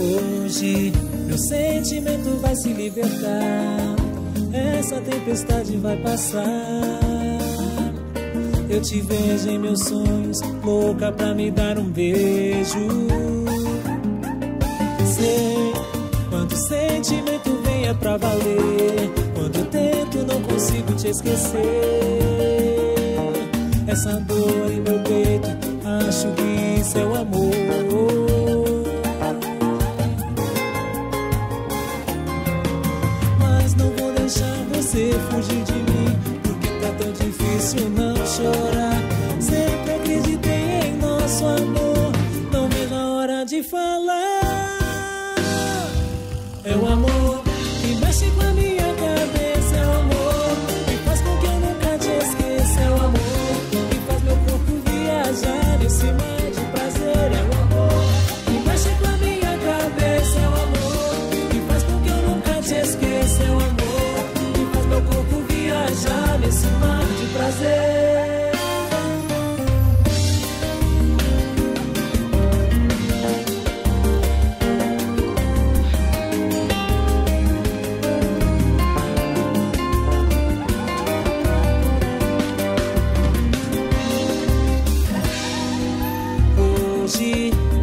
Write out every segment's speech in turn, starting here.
Hoje meu sentimento vai se libertar, essa tempestade vai passar. Eu te vejo em meus sonhos, louca pra me dar um beijo. Sei, quando o sentimento vem é pra valer, quando eu tento não consigo te esquecer. Essa dor em meu peito, acho que isso é o amor. Mas não vou deixar você fugir de mim, porque tá tão difícil não chorar. Sempre acreditei em nosso amor, não vejo a hora de falar. É o amor que mexe com a minha cabeça, é o amor que faz com que eu nunca te esqueça, é o amor que faz meu corpo viajar nesse mar de prazer, é o amor que mexe com a minha cabeça, é o amor que faz com que eu nunca te esqueça, é o amor que faz meu corpo viajar nesse mar de prazer.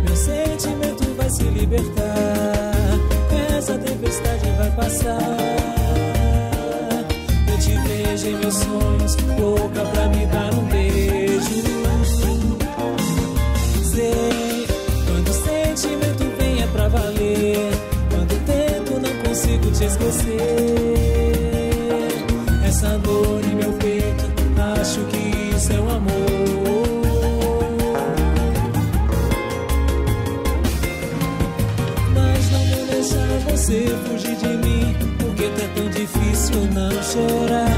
Meu sentimento vai se libertar, essa tempestade vai passar. Eu te vejo em meus sonhos, louca pra me dar um beijo. Sei, quando o sentimento vem é pra valer, quando tento não consigo te esquecer. Essa dor em meu peito, acho que isso é o amor. Você fugir de mim, porque tá tão difícil não chorar.